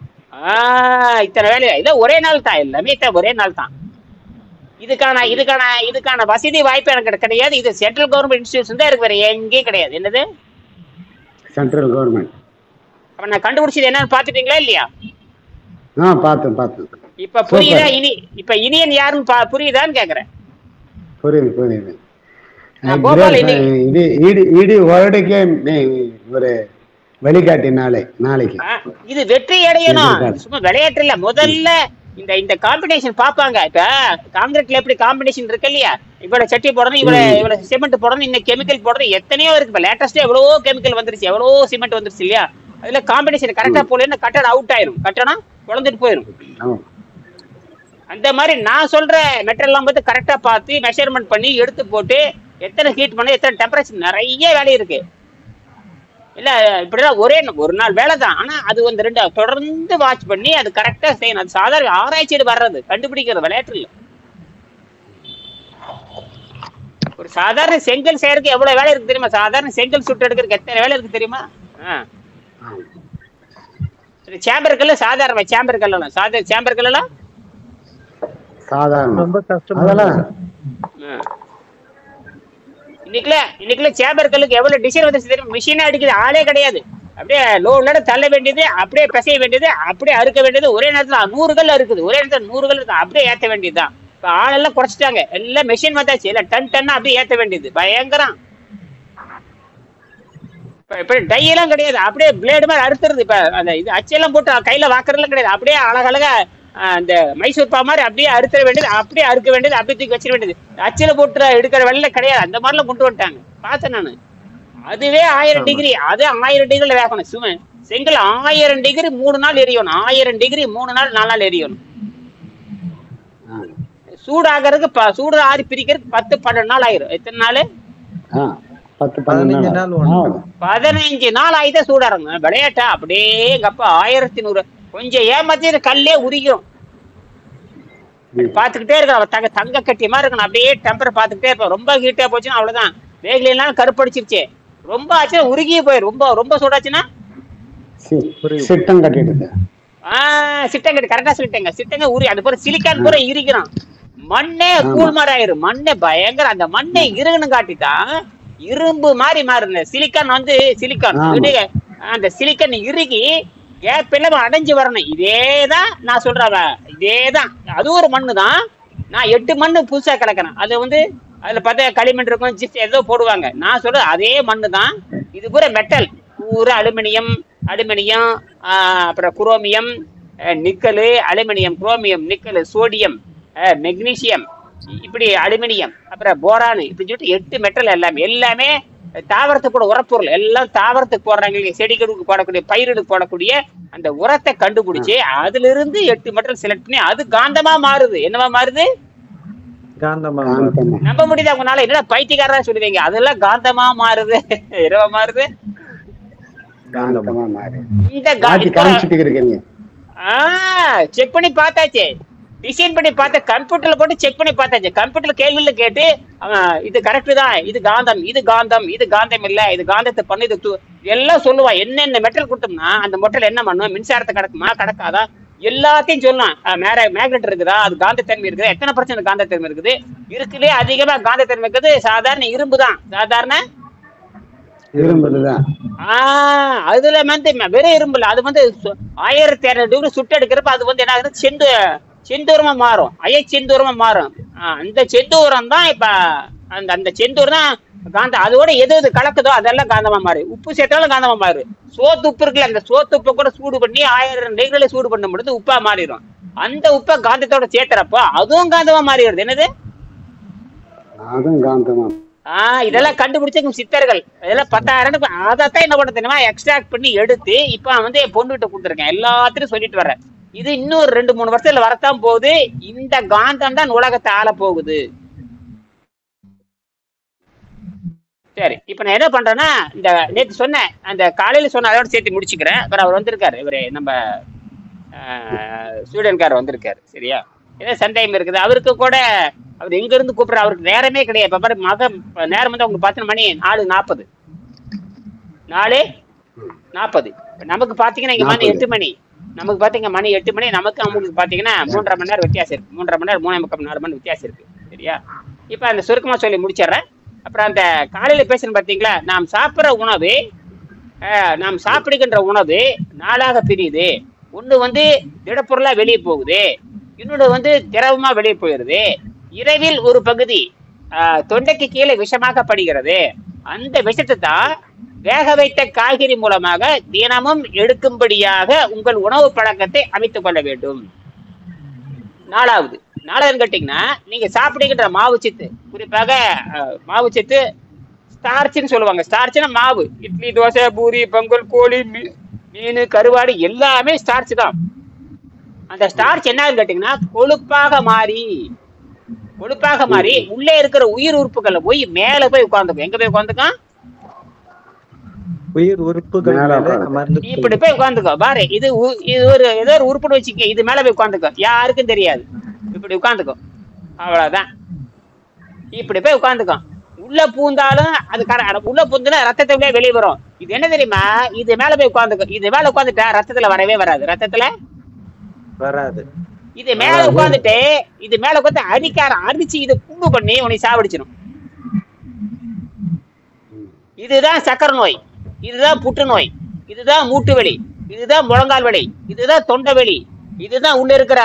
இத்தனை வேலையா இதை ஒரே நாள் தான், எல்லாமே ஒரே நாள் தான். இதுக்கான வசதி வாய்ப்பு எனக்கு கிடையாது. இது சென்ட்ரல் கவர்மெண்ட் இன்ஸ்டிடியூஷன் தான் இருக்கு, வேற எங்கேயும் கிடையாது. என்னது சென்ட்ரல் கவர்மெண்ட். அப்ப நான் கண்டுபிடிச்சது என்னன்னு பாத்துட்டீங்களா இல்லையா? பார்த்தேன். இப்ப புரியுதா? இப்ப இனியன் யாருன்னு புரியுதான்னு கேக்குறேன். புரியுது. கோபால் இடி வேர்டுக்கே ஒரு வழிகாட்டி நாளைக்கு இது வெற்றி அடையணும். சும்மா விளையாட்டு இல்ல. முதல்ல இந்த காம்பினேஷன் பாப்பாங்க. இப்ப காங்கிரீட்ல எப்படி காம்பினேஷன் இருக்கு இல்லையா, இவ்வளவு சட்டி போடணும், இவ்வளவு சிமெண்ட் போடணும், இன்னும் கெமிக்கல் போடணும், எத்தனையோ இருக்கு. இப்ப லேட்டஸ்டா எவ்வளவோ கெமிக்கல் வந்துருச்சு, எவ்வளவோ சிமெண்ட் வந்துருச்சு இல்லையா. அதுல காம்பினேஷன் கரெக்டா போலன்னா கட்டடம் அவுட் ஆயிரும், கட்டடம் குழந்துட்டு போயிரும். அந்த மாதிரி நான் சொல்ற மெட்டீரியல் எல்லாம் பார்த்து கரெக்டா பார்த்து மெஷர்மெண்ட் பண்ணி எடுத்து போட்டு எத்தனை ஹீட் பண்ண எத்தனை டெம்பரேச்சர் நிறைய வேலை இருக்கு. இல்ல இப்படிதான் ஒரு நாள் வேலை தான். ஆனா அது வந்து 2 தொடர்ந்து வாட்ச் பண்ணி அது கரெக்டா செய்யணும். அது சாதாரண ஆராய்ச்சியில் வர்றது, கண்டுபிடிக்கிறது விளையாட்டு இல்லை. ஒரு சாதாரண செங்கல் செய்யறதுக்கு எவ்வளவு வேலை இருக்கு தெரியுமா? சாதாரண செங்கல் சுட்டு எடுக்கிறதுக்கு எத்தனை வேலை இருக்கு தெரியுமா? சேம்பர் கல்ல சாதாரண சேம்பர் கல்லாம் சேம்பர் கல்லாம் சாதாரண ரொம்ப கஷ்டம். இன்னைக்குல சேம்பர் கல்லுக்கு எவ்வளவு டிசைன் வந்துச்சு தெரியும்? மிஷினா அடிக்குது, ஆளே கிடையாது. அப்படியே லோடு தள்ள வேண்டியது, அப்படியே பிசைய வேண்டியது, அப்படியே அறுக்க வேண்டியது. ஒரே நேரத்துல 100 கல் இருக்குது, ஒரே நேரத்துல 100 கல் இருக்கு, அப்படியே ஏற்ற வேண்டியதுதான். இப்ப ஆளெல்லாம் குறைச்சிட்டாங்க, எல்லாம் மெஷின் வந்தாச்சு. இல்ல டன்னா அப்படியே ஏற்ற வேண்டியது, பயங்கரம். இப்ப டையெல்லாம் கிடையாது, அப்படியே பிளேடு மாதிரி அறுத்துறது. இப்ப அந்த இது அச்செல்லாம் போட்டு கையில வாக்குறதுலாம் கிடையாது. அப்படியே அழகழகா அந்த மைசூர் பா மாதிரி அப்படியே அறுத்துற வேண்டியது, அப்படியே அறுக்க வேண்டியது, அப்படியே தூக்கி வச்சிட வேண்டியது. அச்சில போட்டு எடுக்கிற வேலை கிடையாது. அந்த மாதிரிலாம் கொண்டு வந்துட்டாங்க, பார்த்தேன் நானு. அதுவே 1000 டிகிரி, அது 1000 டிகிரில வேகணும். சும்மா செங்கல் 1000 டிகிரி 3 நாள் எரியணும். 1000 டிகிரி 3 நாள் 4 நாள் எரியணும். சூடாகிறதுக்கு சூடு ஆறி பிரிக்கிறதுக்கு 10-12 நாள் ஆயிரும். எத்தனை நாள்? 15 நாள் 15 நாள் ஆயிதான் சூடாருங்க. விளையாட்டா அப்படியே கப்பா 1100 கொஞ்சம் ஏமாத்தி கல்லே உரிக்கும். பாத்துக்கிட்டே இருக்க தங்க கட்டி மாதிரி இருக்கணும். அப்படியே டெம்பர் பாத்துக்கிட்டே இருப்போம். ரொம்ப ஹீட்டா போச்சுன்னா அவ்வளவுதான், வேகலாம் கருப்படிச்சிருச்சு. ரொம்ப ஆச்சுன்னா உருகியே போயிடும். ரொம்ப சூடாச்சுன்னா சிட்டம் கட்டிடுது. சிட்டம் கட்டி கரெக்டா சொல்லிட்டேங்க. சிட்டங்க உரி அது போற சிலிக்கான் பூரா இருக்கிறான். மண்ணே கூழ் மாதிரி ஆயிரும். மண்ணே பயங்கர. அந்த மண்ணை இருகணும் காட்டிதான் இரும்பு மாதிரி மாறுங்க. சிலிக்கான் வந்து சிலிக்கான் அந்த சிலிக்கான் இறுகி கேப் இல்லாம அடைஞ்சு வரணும். இதேதான் நான் சொல்றேன், இதேதான். அது ஒரு மண்ணு தான். நான் 8 மண்ணு புதுசா கிடக்கிறேன். அது வந்து அதுல பார்த்தா களிமண் இருக்கும், ஜிப்ஸ் ஏதோ போடுவாங்க. நான் சொல்றது அதே மண்ணு தான். இது பூரா மெட்டல், பூரா அலுமினியம், அப்புறம் chromium, nickel, aluminium, chromium, nickel, sodium, magnesium, இப்படி அலுமினியம், அப்புறம் போரானு, இப்படி சொல்லிட்டு 8 மெட்டல். எல்லாமே தாவரத்துக்கு கூட உரப்பொருள். எல்லாம் தாவரத்துக்கு போடுறாங்க, செடிகளுக்கு போடக்கூடிய, பயிர்களுக்கு போடக்கூடிய அந்த உரத்தை கண்டுபிடிச்சு அதுல இருந்து 8 மெட்டல் செலக்ட் பண்ணி அது காந்தமா மாறுது. என்னவா மாறுது? காந்தமா. நம்ப முடியுதா உங்களால? என்னடா பைத்தியக்காரா சொல்லுவீங்க? அதெல்லாம் காந்தமா மாறுது. என்னவா மாறுது? இந்த செக் பண்ணி பார்த்தாச்சு, டிசைன் பண்ணி பார்த்தா, கம்ப்யூட்டர்ல போட்டு செக் பண்ணி பார்த்தாச்சு. கம்ப்யூட்டர்ல கேள்வியில கேட்டு இது கரெக்ட் தான், இது காந்தம், இது காந்தம், இது காந்தம் இல்ல, இது காந்தத்தை பண்ணு, இது எல்லாம் சொல்லுவான். என்னென்ன மெட்டல் கொடுத்தோம்னா அந்த மெட்டல் என்ன பண்ணும், மின்சாரத்தை கடக்குமா கடக்காதா எல்லாத்தையும் சொல்லலாம். மேக்னெட் இருக்குதா, அது காந்தத்தன்மை இருக்குதா, எத்தனை % காந்தத்தன்மை இருக்குது, இருக்குல்லே அதிகமா காந்தத்தன்மை இருக்குது சாதாரண இரும்பு தான். சாதாரண அதுல வந்து வெறும் இரும்பு இல்ல, அது வந்து 1200 டிகிரி சுட்டு எடுக்கிறப்ப அது வந்து என்ன ஆகுது, செந்தூரமா மாறும், செந்தூரமா மாறும். அந்த செந்தூரம் தான் இப்ப அந்த செந்தூரம் தான் காந்தம். அதோட எது கலக்குதோ அதெல்லாம் காந்தமா மாறு. உப்பு சேர்த்தாலும் காந்தமா மாறு. சோத்து உப்பு இருக்குல்ல, அந்த சோத்து உப்பை கூட சூடு பண்ணி 1000 டிகிரில சூடு பண்ண முடியாது, உப்பா மாறிடும். அந்த உப்பை காந்தத்தோட சேர்த்துறப்போ அதுவும் காந்தமா மாறிடுது. என்னது? இதெல்லாம் கண்டுபிடிச்ச சித்தர்கள். இதெல்லாம் 10,000. அதைத்தான் என்ன பண்ண தெரியுமா, எக்ஸ்ட்ராக்ட் பண்ணி எடுத்து இப்ப வந்து பொண்ணு கிட்ட கொடுத்துருக்கேன். எல்லாத்திலும் சொல்லிட்டு வரேன். இது இன்னும் 2-3 வருஷத்துல வரத்தான் போகுது. இந்த காந்தம் தான் உலகத்தை ஆள போகுது. சரி, இப்ப நான் என்ன பண்றேன்னா, இந்த நேற்று சொன்னேன், அந்த காலையில சொன்ன அதோட சேர்த்து முடிச்சுக்கிறேன். அப்புறம் அவர் வந்திருக்காரு, இவரு நம்ம ஸ்டூடெண்ட்கார் வந்திருக்காரு. சரியா? ஏதோ சந்தேகம் இருக்குது அவருக்கு கூட. அவர் எங்க இருந்து கூப்பிடுற, அவருக்கு நேரமே கிடையாது. இப்ப பாரு, நேரம் வந்து அவங்க 10 மணி 4:40. 4:40. நமக்கு பாத்தீங்கன்னா இங்க மணி 8 மணி. நமக்கு பாத்தீங்க மணி 8 மணி. நமக்கு அவங்களுக்கு பாத்தீங்கன்னா 3.5 மணி நேரம் வித்தியாசம் இருக்கு. 3.5 மணி நேரம், 3.25 மணி வித்தியாசம் இருக்கு. சரியா? இப்ப அந்த சுருக்கமா சொல்லி முடிச்சிடறேன். அப்புறம் அந்த காலையில பேசணும் பாத்தீங்களா, நாம் சாப்பிட்ற உணவு, நாம் சாப்பிடுகின்ற உணவு 4ஆக பிரியுது. ஒண்ணு வந்து திடப்பொருளா வெளியே போகுது, இன்னொன்று வந்து திரவமா வெளியே போயிடுது. இரவில் ஒரு பகுதி தொண்டைக்கு கீழே விஷமாகப்படுகிறது. அந்த விஷத்தை தான் வேக வைத்த காய்கறி மூலமாக தினமும் எடுக்கும்படியாக உங்கள் உணவு பழக்கத்தை அமைத்துக் கொள்ள வேண்டும். 4வது கேட்டீங்கன்னா, நீங்க சாப்பிடுகின்ற மாவுச்சத்து, குறிப்பாக மாவுச்சத்து ஸ்டார்ச்னு சொல்லுவாங்க. ஸ்டார்ச்னா மாவு, இட்லி, தோசை, பூரி, பொங்கல், கோழி, மீன், கருவாடு எல்லாமே ஸ்டார்ச் தான். அந்த ஸ்டார்ச் என்னன்னு கேட்டீங்கன்னா, கொழுப்பாக மாறி உள்ளே இருக்கிற உயிர் உறுப்புகளை போய் மேல போய் உட்கார்ந்துக்கும். எங்க போய் உட்கார்ந்துக்கும்? உயிர் உறுப்புகள் இப்படி போய் உட்கார்ந்துக்கோ. பாரு, இது ஒரு ஏதோ ஒரு உறுப்புன்னு வச்சுக்க, இது மேல போய் உட்கார்ந்துக்கோ, யாருக்கும் தெரியாது. இப்படி உட்கார்ந்துக்கும், அவ்வளவுதான். இப்படி போய் உட்கார்ந்துக்கும். உள்ள பூந்தாலும் அது உள்ள பூந்துனா ரத்தத்தை வெளியே வரும். இது என்ன தெரியுமா, இது மேல போய் உட்கார்ந்துக்கும். இது மேல உட்கார்ந்துட்டா ரத்தத்துல வரவே வராது. ரத்தத்துல வராது. இது மேல உட்கார்ந்துட்டு இது மேல உட்காந்து அடிச்சு இதை புண்ணு பண்ணி உன்னை சாவடிச்சிடும். இதுதான் சக்கரை நோய், இதுதான் புற்றுநோய், இதுதான் மூட்டு வலி, இதுதான் முழங்கால் வலி, இதுதான் தொண்டை வலி, இதுதான் உள்ள இருக்கிற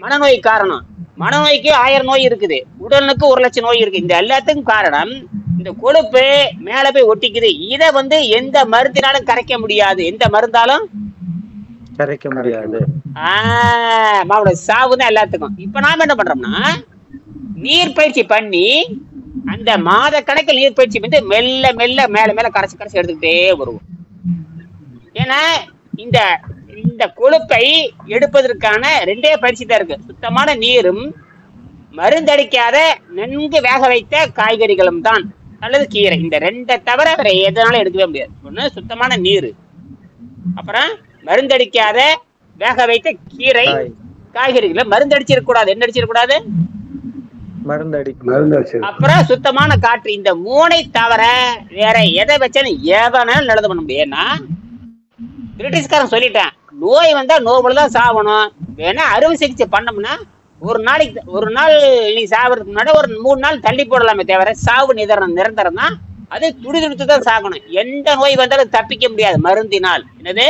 மனநோய் காரணம். மனநோய்க்கு 1000 நோய் இருக்குது, உடலுக்கு 1,00,000 நோய் இருக்கு. இந்த எல்லாத்துக்கும் காரணம் இந்த கொழுப்பு மேல போய் ஒட்டிக்குது. இதை வந்து எந்த மருந்தினாலும் கரைக்க முடியாது. எந்த மருந்தாலும் கரைக்க முடியாது. மாவோட சாவுதான் எல்லாத்துக்கும். இப்ப நாம என்ன பண்றோம்னா, நீர் பயிற்சி பண்ணி அந்த மாத கணக்கில் நீர் பயிற்சி பண்ணி மெல்ல மெல்ல மேல மேல கரைச்சு எடுத்துக்கிட்டே வருவோம். ஏன்னா இந்த கொழுப்பை எடுப்பதற்கான 2 பயிற்சி தான் இருக்கு. சுத்தமான நீரும் மருந்தடிக்காத நன்கு வேக வைத்த காய்கறிகளும் தான், அல்லது கீரை. இந்த 2 தவிர வேற எதனாலும் எடுக்கவே முடியாது. ஒண்ணு சுத்தமான நீர், அப்புறம் மருந்தடிக்காத வேக வைத்த கீரை காய்கறிகளை. மருந்தடிச்சிருக்க கூடாது. என்ன அடிச்சிடக்கூடாது? அப்புறம் சுத்தமான காற்று. இந்த 3 தவிர வேற எதை வச்சாலும் எவனாலும் நல்லது பண்ண முடியும். ஏன்னா பிரிட்டிஷ்காரன் சொல்லிட்டேன், நோய் வந்தா நோய்தான் சாகணும். வேணா அறுவை சிகிச்சை பண்ணோம்னா ஒரு நாள் நீ சாவறதுக்கு முன்னாடி ஒரு 3 நாள் தள்ளி போடலாமே தவிர சாவு நிரந்தரம் தான். அது துடிதுடித்து தான் சாகணும். எந்த நோய் வந்தாலும் தப்பிக்க முடியாது மருந்தினால். என்னது?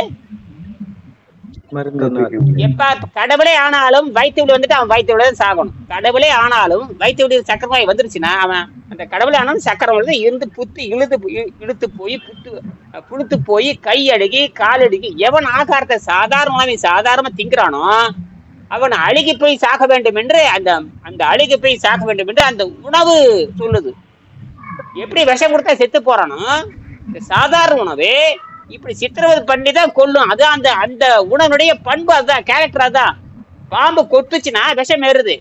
மருந்தினால் எப்ப கடவுளே ஆனாலும் வயிற்று விடு வந்துட்டு அவன் வயிற்று விட சாகணும். கடவுளே ஆனாலும் வயிற்று விடு சக்கரவாய் வந்துருச்சுன்னா அவன் அந்த கடவுளே ஆனாலும் சக்கரம் வந்து இருந்து புத்து இழுத்து போய் புழுத்து போய் கை அழுகி கால் அழுகி எவன் ஆகாரத்தை சாதாரணமா திங்கிறானோ அவன் அழுகி போய் சாக வேண்டும் என்று அந்த அழுகி போய் சாக வேண்டும் என்று அந்த உணவு சொல்லுது. எப்படி விஷம் கொடுத்தா செத்து போறானோ இந்த சாதாரண உணவே இப்படி சித்திரவதை பண்ணி தான் கொல்லும். அதான் அந்த உணவுடைய பண்பு, அதுதான் கேரக்டர். அதான் பாம்பு கொட்டுச்சுன்னா விஷம் ஏறுது,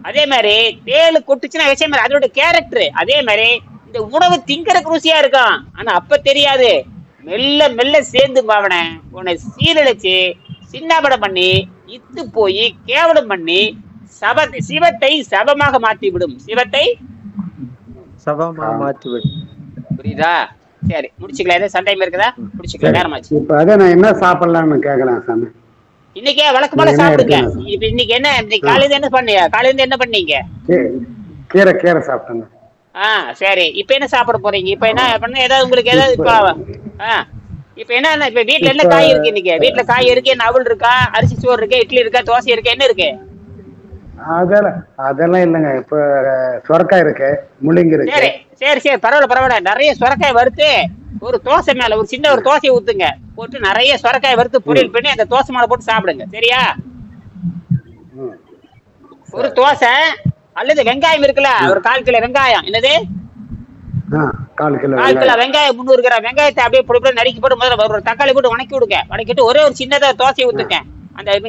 அதே மாதிரி தேளு கொட்டுச்சுன்னா விஷம் ஏறு, அதோட கேரக்டர். அதே மாதிரி இந்த உணவு திங்கறக்கு ருசியா இருக்கும், ஆனா அப்ப தெரியாது. மெல்ல மெல்ல சேர்ந்து பாவனை உன்னை சீரழிச்சு சின்னாபடம் பண்ணி இத்து போய் கேவலம் பண்ணி சிவத்தை சபமாக மாற்றி விடும். சிவத்தை சபமாக மாற்றி விடும். புரியுதா? சரி, முடிச்சுக்கலாம். ஏதாவது சண்டையும் இருக்குதா? முடிச்சுக்கலாம், நேரமாச்சு. இப்ப அதை நான் என்ன சாப்பிடலாம்னு கேட்கலாம் சாமி. இன்னைக்கே வழக்கமான சாப்பிடுங்க. இப்ப இன்னைக்கு என்ன, இன்னைக்கு காலையில என்ன பண்ணீங்க? காலையில என்ன பண்ணீங்க? கீரை சாப்பிட்டேங்க. சரி, இப்ப என்ன சாப்பிட போறீங்க? இப்ப என்ன பண்ண, ஏதாவது உங்களுக்கு ஏதாவது இப்ப என்ன, இப்ப வீட்டுல என்ன காய் இருக்கு? இன்னைக்கு வீட்டுல காய் இருக்கு, என்ன அவல் இருக்கா, அரிசி சோறு இருக்கு, இட்லி இருக்கா, தோசை இருக்கு, என்ன இருக்கு? அதெல்லாம் இல்லைங்க. இப்ப சொரக்காய் இருக்கு, முள்ளங்கி இருக்கு. சரி சரி சரி, பரவாயில்ல. நிறைய சொரக்காய் வறுத்து ஒரு தோசை மேல ஒரு சின்ன ஒரு தோசையை ஊத்துங்க, போட்டு நிறைய சொரக்காய் வறுத்து பொரியல் பண்ணி அந்த தோசை மேல போட்டு சாப்பிடுங்க. சரியா? ஒரு தோசை அல்லது வெங்காயம் இருக்குல்ல, ஒரு 1/4 கிலோ வெங்காயம். என்னது? 1/4 கிலோ வெங்காயம். 300 கிராம் வெங்காயத்தை அப்படியே பொடி நறுக்கி போட்டு முதல்ல ஒரு தக்காளி போட்டு வணக்கி விடுங்க. வணக்கிட்டு ஒரே ஒரு சின்னதா தோசையை ஊத்துங்க.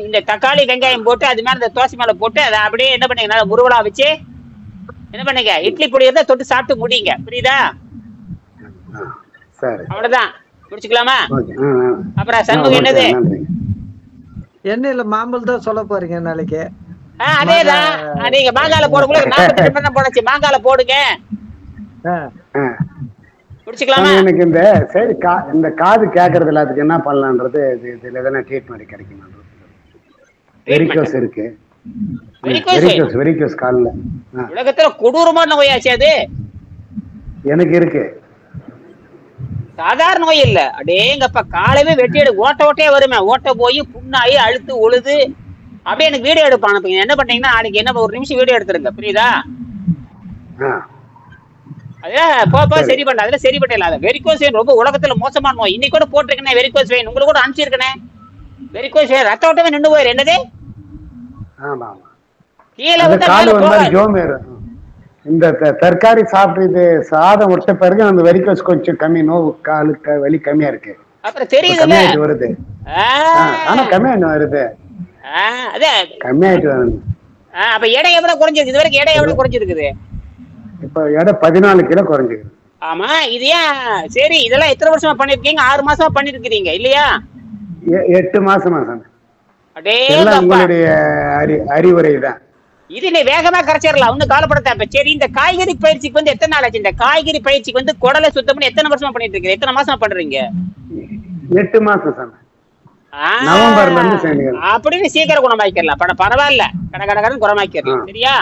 இந்த தக்காளி வெங்காயம் போட்டு அது மேல இந்த தோசை மேல போட்டு அதை அப்படியே என்ன பண்ணுங்க, நல்லா முருவலா வச்சு என்ன பண்ணுங்க, இட்லி பொடி இருந்தா தொட்டு சாப்பிட்டு முடியுங்க. புரியுதா? அவ்வளவுதான், முடிச்சுக்கலாமா? அப்புறம் சண்முகம் என்னது? என்ன இல்ல, மாம்பழம் தான் சொல்ல போறீங்க நாளைக்கு. அதேதான், நீங்க மாங்கால போடும்போது 42 போடச்சு, மாங்கால போடுங்க. முடிச்சுக்கலாமா? எனக்கு இந்த காது கேட்கறது எல்லாத்துக்கு என்ன பண்ணலான்றது இதுல எதனா ட்ரீட்மெண்ட் கிடைக்குமா? வெரிகோஸ் இருக்கு. வெரிகோஸ் கால்ல உலகத்துல கொடூரமான நோயாச்சு அது. எனக்கு இருக்கு. சாதாரண நோய் இல்ல. அடேங்கப்பா, காலவே வெட்டி எடு, ஓட்டையே வருமே, ஓட்ட போய் புண்ணாயி அழுத்து உழுது அப்படியே எனக்கு வீடியோ எடுப்பான். என்ன பண்ணீங்கன்னா நாளைக்கு என்ன ஒரு நிமிஷம் வீடியோ எடுத்துருங்க. புரியுதா? அதெல்லாம் சரி பண்ண, அதெல்லாம் சரி பண்ணல. வெரிகோஸ் வெயின் ரொம்ப உலகத்துல மோசமான நோய். இன்னைக்கு கூட போட்டிருக்கேன் வெரிகோஸ் வெயின், உங்களுக்கு கூட அனுப்பிச்சிருக்கேன். வெரிகோஸ் வெயின் ரத்த ஓட்டமே நின்று போயிரு. என்னது? கீழே இந்த தற்காரி சாப்பிட்டு இது சாதம் விட்ட பிறகு அந்த வெரிகோஸ் கொஞ்சம் கம்மி, நோவு காலுக்கு வலி கம்மியா இருக்கு. அப்புறம் தெரியுது வருது, ஆனா கம்மியாயிட்டு வருது. கம்மியாயிட்டு வருது. அப்ப எடை எவ்வளவு குறைஞ்சிருக்கு? இது வரைக்கும் எடை எவ்வளவு குறைஞ்சிருக்குது? இப்ப எடை 14 கிலோ குறைஞ்சிருக்கு. ஆமா, இது ஏன்? சரி, இதெல்லாம் எத்தனை வருஷமா பண்ணிருக்கீங்க? 6 மாசமா பண்ணிருக்கீங்க இல்லையா? 8 மாசமா சார். உங்களுடைய அறிவுரை தான் இது. நீ வேகமா கரைச்சிடலாம், ஒன்னும் கவலைப்படாத. சரி, இந்த காய்கறி பயிற்சிக்கு வந்து எத்தனை நாள் ஆச்சு? இந்த காய்கறி பயிற்சிக்கு வந்து குடலை சுத்தம் பண்ணி எத்தனை வருஷமா பண்ணிட்டு இருக்கீங்க? எத்தனை மாசமா பண்றீங்க? 8 மாசம் சார். நவம்பர்ல இருந்து சேர்ந்து அப்படின்னு சீக்கிரம் குணமாக்கிடலாம். பரவாயில்ல, கடகடன்னு குணமாக்கிடலாம். சரியா?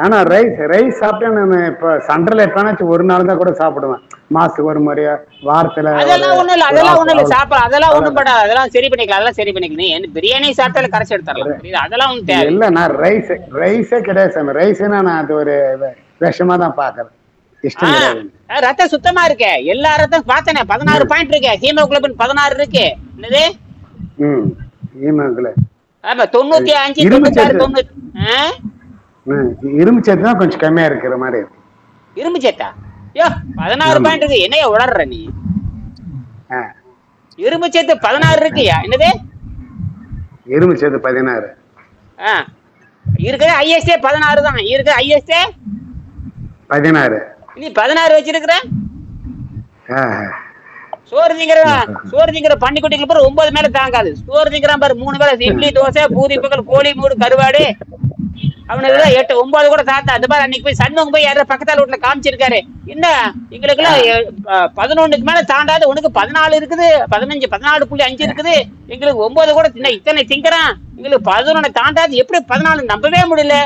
ஆனா ரைஸ் சாப்பிட்டேன் நான். இப்ப சண்டல எப்பனாச்சும் ஒரு நாள் தான் கூட சாப்பிடுவேன், மாசத்துக்கு ஒரு முறையா, வாரத்துல. அதெல்லாம் ஒண்ணும் இல்ல, அதெல்லாம் ஒண்ணும் இல்ல, சாப்பிட அதெல்லாம் ஒண்ணும் படாது. அதெல்லாம் சரி பண்ணிக்கலாம், அதெல்லாம் சரி பண்ணிக்கலாம். என்ன பிரியாணி சாப்பிட்டால கரைச்சி எடுத்துடலாம். அதெல்லாம் ஒண்ணும் தேவை இல்ல. நான் ரைஸே கிடையாது சாமி. ரைஸ்னா நான் அது ஒரு விஷமா தான் பாக்குறேன். இஷ்டம் கிடையாது. ரத்தம் சுத்தமா இருக்கு, எல்லா ரத்தம் பார்த்தேனே. 16 பாயிண்ட் இருக்கு, ஹீமோகுளோபின் 16 இருக்கு. என்னது? ஹீமோகுளோபின். ஆமா, 95 96 90. இரும்பு சத்து தான் கொஞ்சம் கம்மியா இருக்கிற மாதிரி. இரும்பு சத்தா? யோ, 16 பாயிண்ட் இருக்கு, என்னையா உளர்ற நீ? இரும்பு சத்து 16 இருக்குயா? என்னது? இரும்பு சத்து 16 இருக்குது. ஐஎஸ்ஏ 16 தான் இருக்கு. ஐஎஸ்ஏ 16. நீ 16 வச்சிருக்கிற. சோறு திங்கிற பன்னிக்குட்டிக்கு பாரு 9 மேல தாங்காது. சோறு திங்கிறான் பாரு 3 வேளை, இட்லி தோசை பூரி பக்கல் கோழி மூடு கருவாடு. அவனுக்கு 8 9 கூட தாத்தா. அந்த மாதிரி அன்னைக்கு போய் சண்முகம் போய் யாரும் பக்கத்தால வீட்டுல காமிச்சிருக்காரு. என்ன எங்களுக்கு எல்லாம் 11க்கு மேல தாண்டாது, உனக்கு 14 இருக்குது, 15 14.5 இருக்குது, எங்களுக்கு 9 கூட இத்தனை திங்கிறான், எங்களுக்கு 11 தாண்டாது, எப்படி 14 நம்பவே முடியல.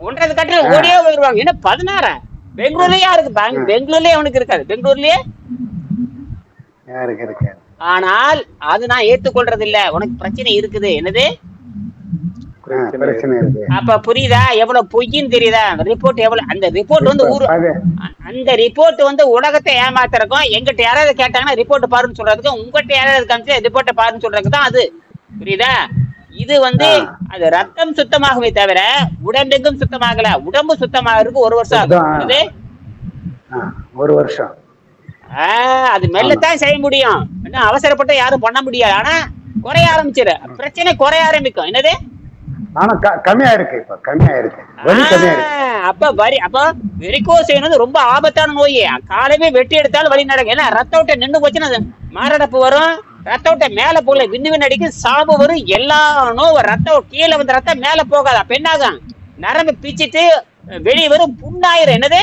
1.5 கட்டில ஓடியே போயிருவாங்க. என்ன 16? பெங்களூர்லயே யாருக்கு? பெங்களூர்லயே அவனுக்கு இருக்காது. பெங்களூர்லயே யாருக்கு இருக்காது. ஆனால் அது நான் ஏத்துக்கொள்றது இல்ல. உனக்கு பிரச்சனை இருக்குது. என்னது? பிரச்சனை இருக்கு. அப்ப புரியுதா எவ்வளவு பொய்ன்னு தெரியுதா? ரிப்போர்ட் எவ்வளவு, அந்த ரிப்போர்ட் வந்து அந்த ரிப்போர்ட் வந்து உலகத்தை ஏமாத்துறதுக்கும், எங்கிட்ட யாராவது கேட்டாங்கன்னா ரிப்போர்ட் பாருன்னு சொல்றதுக்கும், உங்ககிட்ட யாராவது காமிச்சு ரிப்போர்ட்டை பாருன்னு சொல்றதுக்கு தான் அது. புரியுதா? இது வந்து அது ரத்தம் சுத்தமாகவே தவிர உடம்பெங்கும் சுத்தமாகல. உடம்பு சுத்தமாகிறதுக்கு 1 வருஷம் ஆகும். 1 வருஷம். அது மெல்லத்தான் செய்ய முடியும். என்ன அவசரப்பட்டு யாரும் பண்ண முடியாது. ஆனா குறைய ஆரம்பிச்சிரு, பிரச்சனை குறைய ஆரம்பிக்கும். என்னது? ஆனா கம்மியா இருக்கு. இப்ப கம்மியா இருக்கு. அப்ப வெரிகோஸ் வந்து ரொம்ப ஆபத்தான நோய். காலமே வெட்டி எடுத்தாலும் வலி நடக்கும். ஏன்னா ரத்த ஓட்டம் நின்று போச்சுன்னா மாரடைப்பு வரும். ரத்த ஓட்டம் மேல போகல, விண்ணு அடிக்கும், சாவு வரும், எல்லா நோவும். ரத்தம் கீழே வந்து ரத்தம் மேல போகாது. அப்ப என்ன ஆகும்? நரம்பு பிச்சுட்டு வெளியே வரும், புண்ணாயிரும். என்னது?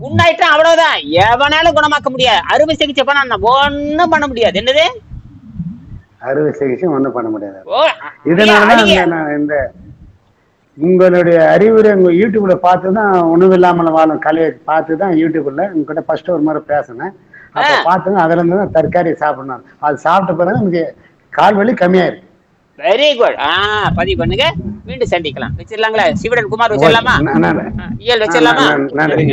புண்ணாயிட்டா அவ்வளவுதான். எவனாலும் குணமாக்க முடியாது. அறுவை சிகிச்சை பண்ண ஒண்ணும் பண்ண முடியாது. என்னது? அறுவை சிகிச்சை ஒண்ணும் பண்ண முடியாது. இதனாலதான் இந்த உங்களுடைய அறிவுரை உங்க யூடியூப்ல பார்த்துதான் உணவு இல்லாமல் வாழும் கலையை பார்த்துதான் யூடியூப்ல உங்ககிட்ட ஃபர்ஸ்ட் ஒரு முறை பேசினேன். அப்ப பார்த்துங்க, அதுல இருந்து தான் தற்காரி சாப்பிடணும். அது சாப்பிட்ட பிறகு நமக்கு கால் வலி கம்மியாயிருக்கு. Very good. பதிவு பண்ணுங்க. மீண்டும் சந்திக்கலாம். வச்சிடலாங்களா? சிவடன் குமார் வச்சிடலாமா? இயல் வச்சிடலாமா? நன்றி.